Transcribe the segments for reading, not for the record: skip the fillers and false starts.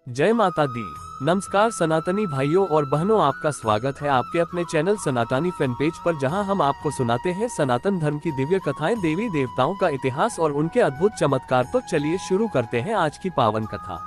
जय माता दी। नमस्कार सनातनी भाइयों और बहनों, आपका स्वागत है आपके अपने चैनल सनातनी फैन पेज पर, जहां हम आपको सुनाते हैं सनातन धर्म की दिव्य कथाएं, देवी देवताओं का इतिहास और उनके अद्भुत चमत्कार। तो चलिए शुरू करते हैं आज की पावन कथा।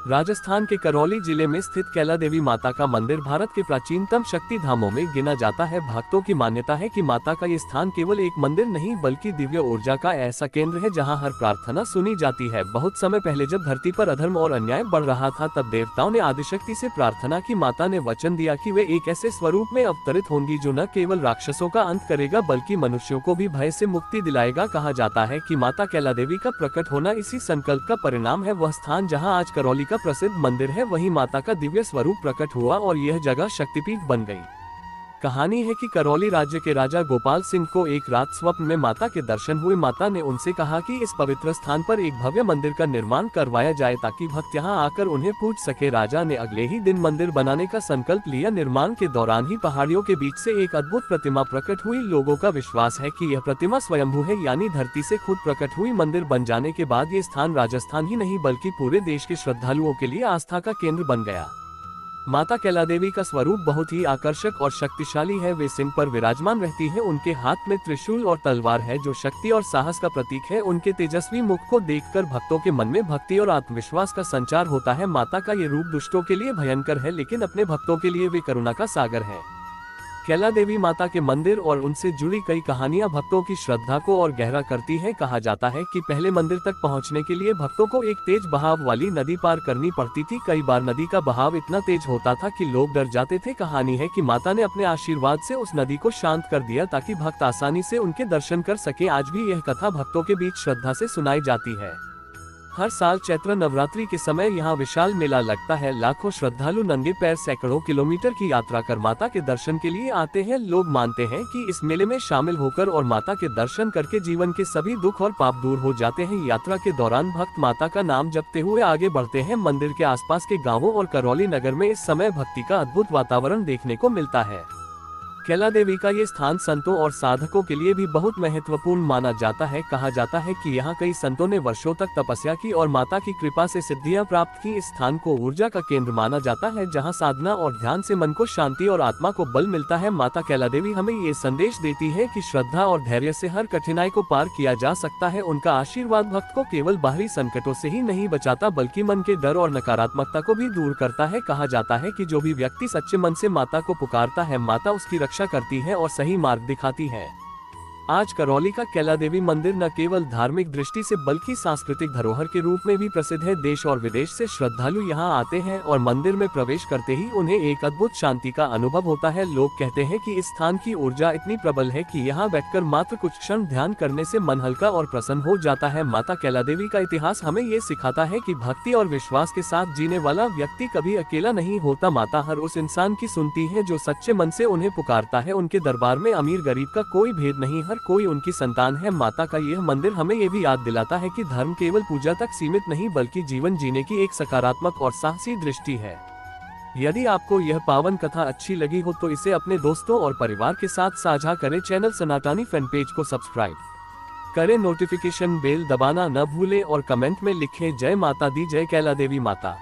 राजस्थान के करौली जिले में स्थित कैला देवी माता का मंदिर भारत के प्राचीनतम शक्ति धामों में गिना जाता है। भक्तों की मान्यता है कि माता का ये स्थान केवल एक मंदिर नहीं बल्कि दिव्य ऊर्जा का ऐसा केंद्र है जहां हर प्रार्थना सुनी जाती है। बहुत समय पहले जब धरती पर अधर्म और अन्याय बढ़ रहा था, तब देवताओं ने आदिशक्ति से प्रार्थना की। माता ने वचन दिया कि वे एक ऐसे स्वरूप में अवतरित होंगी जो न केवल राक्षसों का अंत करेगा बल्कि मनुष्यों को भी भय से मुक्ति दिलाएगा। कहा जाता है कि माता कैला देवी का प्रकट होना इसी संकल्प का परिणाम है। वह स्थान जहाँ आज करौली का प्रसिद्ध मंदिर है, वहीं माता का दिव्य स्वरूप प्रकट हुआ और यह जगह शक्तिपीठ बन गई। कहानी है कि करौली राज्य के राजा गोपाल सिंह को एक रात स्वप्न में माता के दर्शन हुए। माता ने उनसे कहा कि इस पवित्र स्थान पर एक भव्य मंदिर का निर्माण करवाया जाए ताकि भक्त यहां आकर उन्हें पूज सके। राजा ने अगले ही दिन मंदिर बनाने का संकल्प लिया। निर्माण के दौरान ही पहाड़ियों के बीच से एक अद्भुत प्रतिमा प्रकट हुई। लोगों का विश्वास है कि यह प्रतिमा स्वयंभू है, यानी धरती से खुद प्रकट हुई। मंदिर बन जाने के बाद ये स्थान राजस्थान ही नहीं बल्कि पूरे देश के श्रद्धालुओं के लिए आस्था का केंद्र बन गया। माता कैला देवी का स्वरूप बहुत ही आकर्षक और शक्तिशाली है। वे सिंह पर विराजमान रहती हैं। उनके हाथ में त्रिशूल और तलवार है जो शक्ति और साहस का प्रतीक है। उनके तेजस्वी मुख को देखकर भक्तों के मन में भक्ति और आत्मविश्वास का संचार होता है। माता का ये रूप दुष्टों के लिए भयंकर है, लेकिन अपने भक्तों के लिए वे करुणा का सागर है। कैला देवी माता के मंदिर और उनसे जुड़ी कई कहानियां भक्तों की श्रद्धा को और गहरा करती हैं। कहा जाता है कि पहले मंदिर तक पहुंचने के लिए भक्तों को एक तेज बहाव वाली नदी पार करनी पड़ती थी। कई बार नदी का बहाव इतना तेज होता था कि लोग डर जाते थे। कहानी है कि माता ने अपने आशीर्वाद से उस नदी को शांत कर दिया ताकि भक्त आसानी से उनके दर्शन कर सके। आज भी यह कथा भक्तों के बीच श्रद्धा से सुनाई जाती है। हर साल चैत्र नवरात्रि के समय यहाँ विशाल मेला लगता है। लाखों श्रद्धालु नंगे पैर सैकड़ों किलोमीटर की यात्रा कर माता के दर्शन के लिए आते हैं। लोग मानते हैं कि इस मेले में शामिल होकर और माता के दर्शन करके जीवन के सभी दुख और पाप दूर हो जाते हैं। यात्रा के दौरान भक्त माता का नाम जपते हुए आगे बढ़ते हैं। मंदिर के आसपास के गाँवों और करौली नगर में इस समय भक्ति का अद्भुत वातावरण देखने को मिलता है। कैला देवी का ये स्थान संतों और साधकों के लिए भी बहुत महत्वपूर्ण माना जाता है। कहा जाता है कि यहाँ कई संतों ने वर्षों तक तपस्या की और माता की कृपा से सिद्धियां प्राप्त की। इस स्थान को ऊर्जा का केंद्र माना जाता है, जहाँ साधना और ध्यान से मन को शांति और आत्मा को बल मिलता है। माता कैला देवी हमें ये संदेश देती है कि श्रद्धा और धैर्य से हर कठिनाई को पार किया जा सकता है। उनका आशीर्वाद भक्त को केवल बाहरी संकटों से ही नहीं बचाता बल्कि मन के डर और नकारात्मकता को भी दूर करता है। कहा जाता है कि जो भी व्यक्ति सच्चे मन से माता को पुकारता है, माता उसकी रक्षा करती है और सही मार्ग दिखाती है। आज करौली का कैला देवी मंदिर न केवल धार्मिक दृष्टि से बल्कि सांस्कृतिक धरोहर के रूप में भी प्रसिद्ध है। देश और विदेश से श्रद्धालु यहां आते हैं और मंदिर में प्रवेश करते ही उन्हें एक अद्भुत शांति का अनुभव होता है। लोग कहते हैं कि इस स्थान की ऊर्जा इतनी प्रबल है कि यहां बैठकर मात्र कुछ क्षण ध्यान करने से मन हल्का और प्रसन्न हो जाता है। माता कैला देवी का इतिहास हमें ये सिखाता है कि भक्ति और विश्वास के साथ जीने वाला व्यक्ति कभी अकेला नहीं होता। माता हर उस इंसान की सुनती है जो सच्चे मन से उन्हें पुकारता है। उनके दरबार में अमीर गरीब का कोई भेद नहीं, हर कोई उनकी संतान है। माता का यह मंदिर हमें यह भी याद दिलाता है कि धर्म केवल पूजा तक सीमित नहीं बल्कि जीवन जीने की एक सकारात्मक और साहसी दृष्टि है। यदि आपको यह पावन कथा अच्छी लगी हो तो इसे अपने दोस्तों और परिवार के साथ साझा करें। चैनल सनातनी फैन पेज को सब्सक्राइब करें, नोटिफिकेशन बेल दबाना न भूलें और कमेंट में लिखें जय माता दी, जय कैला देवी माता।